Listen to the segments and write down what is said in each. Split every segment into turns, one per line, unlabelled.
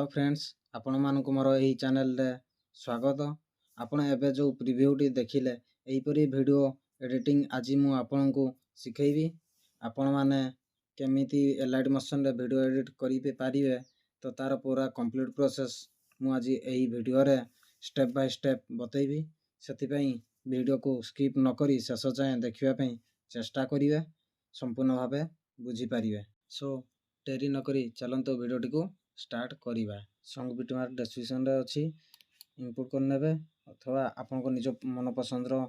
Hello friends आपण मानक मोर यही चैनल रे स्वागत। आपण एबे जो प्रीव्यूटी देखिले एहीपरी वीडियो एडिटिंग आज मु आपन को सिखेबी। आपण माने केमिति एलाइट मोशन रे वीडियो एडिट करि पारिबे तो तार पूरा कंप्लीट प्रोसेस मु आज एही वीडियो रे स्टेप बाय स्टेप बतैबी। सेति पई वीडियो को स्किप न करी शेष जाए देखिबा पई चेष्टा करिवे, संपूर्ण भाबे बुझी पारिबे। सो डेरी न करी चलंतो वीडियोटी को स्टार्ट करिबा। सॉन्ग बीट मार डिस्क्रिप्शन रे अछि, इनपुट कर नेबे अथवा आपन को निज मन पसंद रो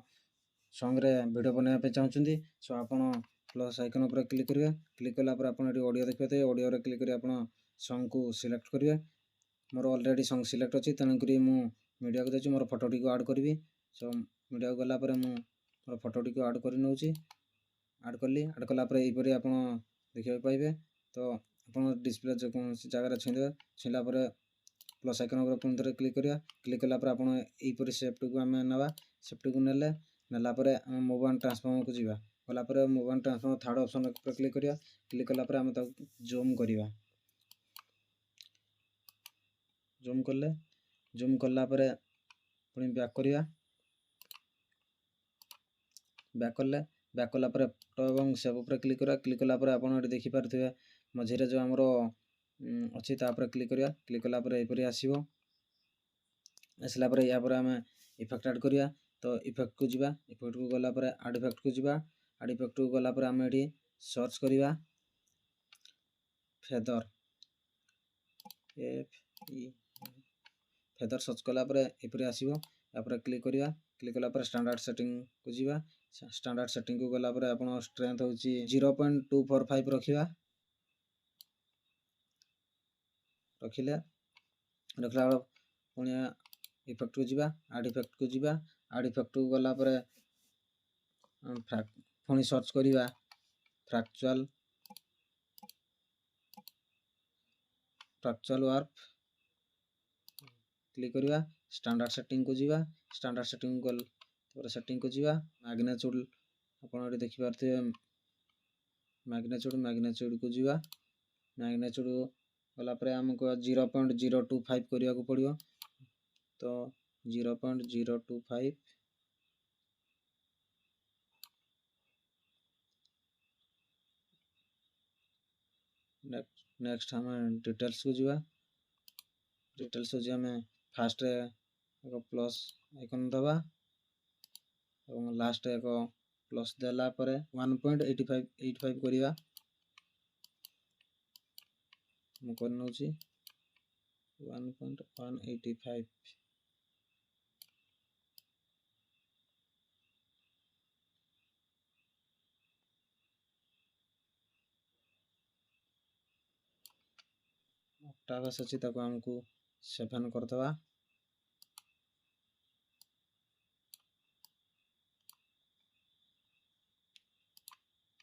सॉन्ग रे वीडियो बनेबा पे चाहउछंती सो आपन प्लस आइकन ऊपर क्लिक करिवे। क्लिक कला पर आपन एटी ऑडियो देखबे ते ऑडियो रे क्लिक करी आपन सॉन्ग को सिलेक्ट करिवे। मोर ऑलरेडी सॉन्ग सिलेक्ट अछि तने करी मु मीडिया को देछु मोर फोटो टी को ऐड करबी। सो मीडिया को गला पर मु मोर फोटो टी को ऐड करि नउछि। ऐड करली, ऐड कला पर एई परी आपन देखिबा पाइबे। तो आपन डिस्प्ले जो कोन जगह छुंदे छिला पर प्लस आइकन ऊपर पुन थरे क्लिक करिया। क्लिक कला पर आपन एई परी शेप को हमें नवा शेप को नेला पर हम मूव एंड ट्रांसफॉर्म को जीवा। गला पर move and transform third option पर क्लिक करिया। क्लिक कला पर हम त जूम करिवा। जूम करले, जूम करला पर पुनी बैक करिया। बैक करले, बैक कला पर फोटो एवं शेप ऊपर क्लिक करिया। क्लिक कला पर आपन एटी देखि पारथिबे मझिरे जो हमरो अछि ता पर क्लिक करिया। क्लिक कला पर एपरी आसीबो। आसला पर या पर हमें इफेक्ट ऐड करिया। तो इफेक्ट को जीवा, इफेक्ट को गला पर ऐड इफेक्ट को जीवा। ऐड इफेक्ट को गला पर हमें एटी सर्च करिवा feather, F E feather search कला पर एपरी आसीबो। या पर क्लिक करिया। क्लिक कला पर स्टैंडर्ड सेटिंग को जीवा। स्टैंडर्ड सेटिंग को गला पर आपन स्ट्रेंथ होची 0.245 रखिवा। रखिले, रखला पुनी इफेक्ट को जीवा, ऐड इफेक्ट को जीवा। ऐड इफेक्ट को गला पर पुनी सर्च करिवा फ्रैक्चुअल वार्प। क्लिक करिवा, स्टैंडर्ड सेटिंग को जीवा। स्टैंडर्ड सेटिंग को तोर सेटिंग को जीवा। मैग्नीट्यूड आपन एटी देखि पारथे मैग्नीट्यूड को जीवा। मैग्नीट्यूड गला पर हमको 0.025 करिया को पड़ियो। तो 0.025 नेक्स्ट हमें डिटेल्स को जीवा। डिटेल्स हो हमें फास्ट एक प्लस आइकन दबा और लास्ट एक प्लस देला परे 1.85 करिवा। मु कर नउची 1.185। टागस अछि ताको हमको 7 करतवा।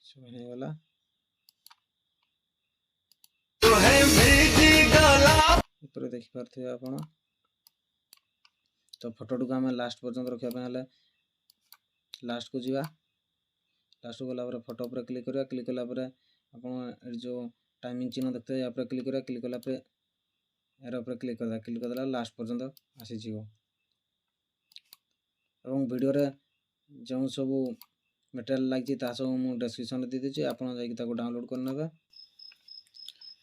7 हे वाला ऊपर देखि पारथे आपण। तो फोटो को हमें लास्ट पर्यंत रखिया पे हले लास्ट को जीवा। लास्ट को गला पर फोटो पर क्लिक करिया। क्लिक कला पर आपण जो टाइमिंग चिन्ह देखते हैं या पर क्लिक करिया। क्लिक कला पर एरो पर क्लिक करदा। क्लिक करला लास्ट पर्यंत आसी जीवो। एवं वीडियो रे जो सब मटेरियल लागछि ता सब मु डिस्क्रिप्शन रे दे देछि, आपण जाई ताको डाउनलोड कर नेबे।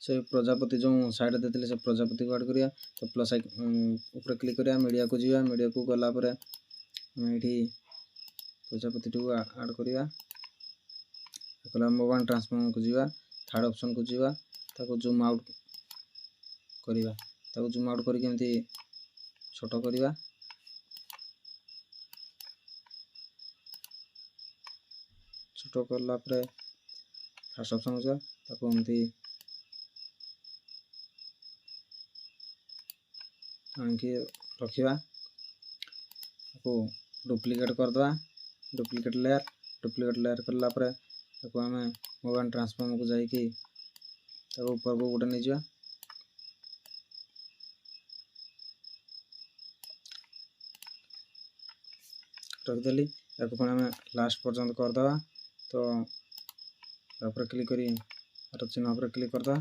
से प्रजापति जो साइड देथिले से प्रजापति को ऐड करिया। तो प्लस ऊपर क्लिक करिया, मीडिया को जीवा। मीडिया को गला पर हम एठी प्रजापति को ऐड करिया। कला मूव एंड ट्रांसफॉर्म को जीवा। थर्ड ऑप्शन को जीवा। ताको जूम आउट करिवा। ताको जूम आउट करी केमती छोटो करिवा। छोटो करला पर फर्स्ट ऑप्शन हो जा ताको एमती आनकी रखिवा। ताको डुप्लीकेट कर दवा। डुप्लीकेट लेयर करला पर ताको हमें मूव एंड ट्रांसफॉर्म को जाई कि ताको ऊपर को गोटे नै जिवा। रख देली। ताको पण हमें लास्ट पर्यंत कर दवा। तो ऊपर क्लिक करी चिन्ह पर क्लिक कर दवा।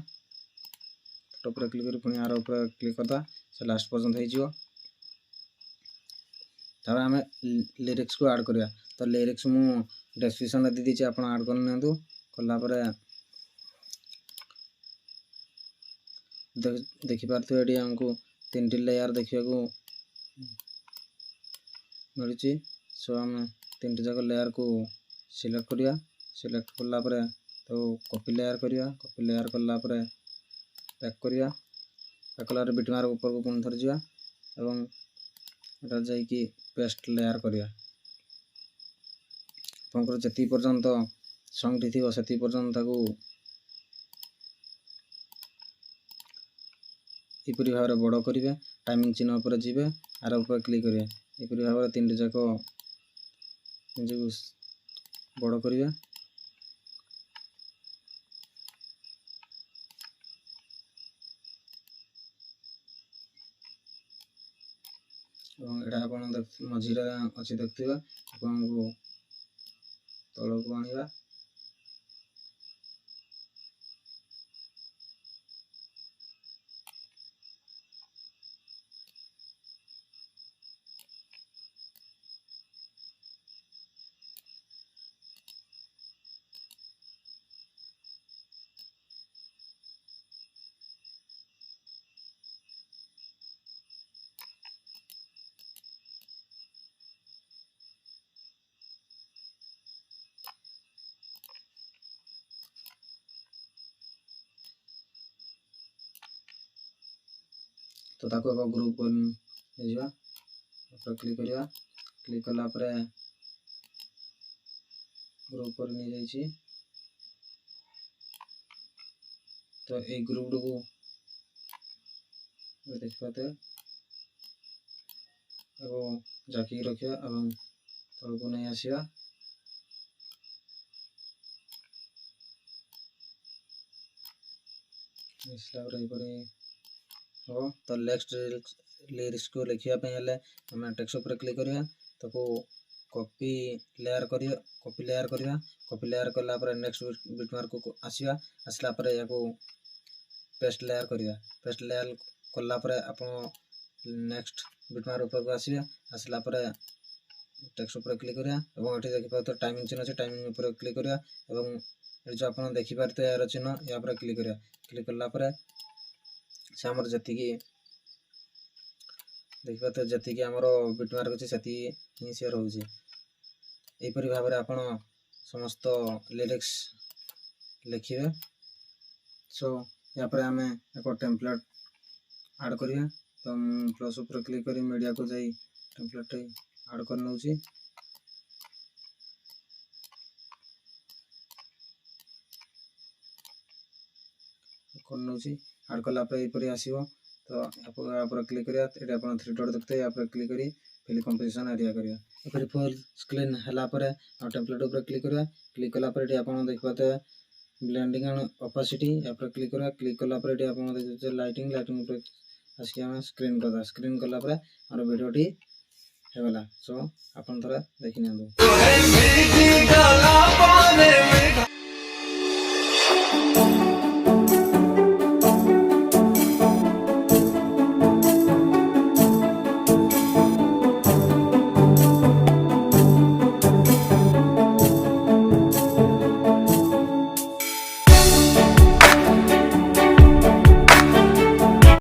ଲାଷ୍ଟ ଉପରେ କ୍ଲିକ୍ କରି ପୁଣି ଆର ଉପରେ କ୍ଲିକ୍ କରିଦେବା ସେ ଲାଷ୍ଟ ପର୍ଯ୍ୟନ୍ତ ହେଇଯିବ। ତାପରେ ଆମେ ଲିରିକ୍ସକୁ ଆଡ଼୍ କରିବା। ତ ଲିରିକ୍ସ ମୁଁ ଡେସ୍କ୍ରିପ୍ସନ୍ରେ ଦେଇଦେଇଛି, ଆପଣ ଆଡ଼୍ କରିନିଅନ୍ତୁ। କଲା ପରେ ଦେଖିପାରୁଥିବେ ଏଠି ଆମକୁ 3ଟି ଲେୟାର ଦେଖିବାକୁ ମିଳୁଛି। ସୋ ଆମେ 3ଟି ଯାକ ଲେୟାରକୁ ସିଲେକ୍ଟ କରିବା। ସିଲେକ୍ଟ କଲା ପରେ ତାକୁ କପି ଲେୟାର କରିବା। କପି ଲେୟାର କଲା ପରେ ପ୍ୟାକ୍ କରିବା। ପ୍ୟାକ୍ କଲା ପରେ ବିଟମାର୍କ ଉପରକୁ ପୁଣି ଥରେ ଯିବା ଏବଂ ଏଟା ଯାଇକି ପେଷ୍ଟ ଲେୟାର କରିବା। ଆପଣଙ୍କର ଯେତିକି ପର୍ଯ୍ୟନ୍ତ ସଙ୍ଗଟି ଥିବ ସେତିକି ପର୍ଯ୍ୟନ୍ତ ତାକୁ ଏପରି ଭାବରେ ବଡ଼ କରିବେ। ଟାଇମିଂ ଚିହ୍ନ ଉପରେ ଯିବେ, ଆର ଉପରେ କ୍ଲିକ୍ କରିବେ। ଏପରି ଭାବରେ 3ଟି ଯାକ ନିଜକୁ ବଡ଼ କରିବେ। ଏବଂ ଏଇଟା ଆପଣ ମଝିରେ ଅଛି ଦେଖୁଥିବେ, ଆପଣଙ୍କୁ ତଳକୁ ଆଣିବା। ତ ତାକୁ ଏକ ଗ୍ରୁପ୍ ହେଇଯିବା। ତାପରେ କ୍ଲିକ୍ କରିବା। କ୍ଲିକ୍ କଲା ପରେ ଗ୍ରୁପ୍ କରି ନେଇଯାଇଛି। ତ ଏଇ ଗ୍ରୁପଟିକୁ ଦେଖିପାରୁଥିବେ ଏବଂ ଜାକିକି ରଖିବା ଏବଂ ତଳକୁ ନେଇ ଆସିବା। ମିଶିଲା ପରେ ଏହିପରି ହେବ। ତ ନେକ୍ସଟ ଲିରିକ୍ସକୁ ଲେଖିବା ପାଇଁ ହେଲେ ଆମେ ଟେକ୍ସଟ ଉପରେ କ୍ଲିକ୍ କରିବା। ତାକୁ କପି ଲେୟାର କରିବା। କପି ଲେୟାର କଲା ପରେ ନେକ୍ସଟ ବିଟମାର୍କକୁ ଆସିବା। ଆସିଲା ପରେ ୟାକୁ ପେଷ୍ଟ ଲେୟାର କରିବା। ପେଷ୍ଟ ଲେୟାର କଲା ପରେ ଆପଣ ନେକ୍ସଟ ବିଟମାର୍କ ଉପରକୁ ଆସିବେ। ଆସିଲା ପରେ ଟେକ୍ସଟ ଉପରେ କ୍ଲିକ୍ କରିବା ଏବଂ ଏଠି ଦେଖିପାରୁଥିବେ ଟାଇମିଂ ଚିହ୍ନ ଅଛି, ଟାଇମିଂ ଉପରେ କ୍ଲିକ୍ କରିବା ଏବଂ ଏଠି ଯେଉଁ ଆପଣ ଦେଖିପାରୁଥିବେ ଏହାର ଚିହ୍ନ ୟା ଉପରେ କ୍ଲିକ୍ କରିବା। କ୍ଲିକ୍ କଲା ପରେ ସେ ଆମର ଯେତିକି ଦେଖିପାରୁଥିବେ ଯେତିକି ଆମର ବିଟମାର୍କ ଅଛି ସେତିକି ହିଁ ସେ ରହୁଛି। ଏହିପରି ଭାବରେ ଆପଣ ସମସ୍ତ ଲିରିକ୍ସ ଲେଖିବେ। ସୋ ୟାପରେ ଆମେ ଏକ ଟେମ୍ପଲେଟ୍ ଆଡ଼୍ କରିବା। ତ ମୁଁ ପ୍ଲସ୍ ଉପରେ କ୍ଲିକ୍ କରି ମିଡ଼ିଆକୁ ଯାଇ ଟେମ୍ପଲେଟ୍ଟି ଆଡ଼୍ କରି ନେଉଛି। ଆଡ଼୍ କଲା ପରେ ଏହିପରି ଆସିବ। ତ ୟା ଉପରେ କ୍ଲିକ୍ କରିବା। ଏଠି ଆପଣ 3 ଡଟ୍ ଦେଖୁଥିବେ, ୟା ଉପରେ କ୍ଲିକ୍ କରି ଫିଲ୍ କମ୍ପୋଜିସନ୍ ଏରିଆ କରିବା। ଏପରି ଫୁଲ୍ ସ୍କ୍ରିନ୍ ହେଲା ପରେ ଆଉ ଟେମ୍ପଲେଟ୍ ଉପରେ କ୍ଲିକ୍ କରିବା। କ୍ଲିକ୍ କଲା ପରେ ଏଠି ଆପଣ ଦେଖିପାରୁଥିବେ ବ୍ଲେଣ୍ଡିଂ ଆଣ୍ଡ ଅପାସିଟି, ୟା ଉପରେ କ୍ଲିକ୍ କରିବା। କ୍ଲିକ୍ କଲା ପରେ ଏଠି ଆପଣ ଦେଖିପାରୁଥିବେ ଲାଇଟିଂ ଉପରେ ଆସିକି ଆମେ ସ୍କ୍ରିନ୍ କରିଦେବା। ସ୍କ୍ରିନ୍ କଲା ପରେ ଆମର ଭିଡ଼ିଓଟି ହେଇଗଲା। ସୋ ଆପଣ ଥରେ ଦେଖି ନିଅନ୍ତୁ।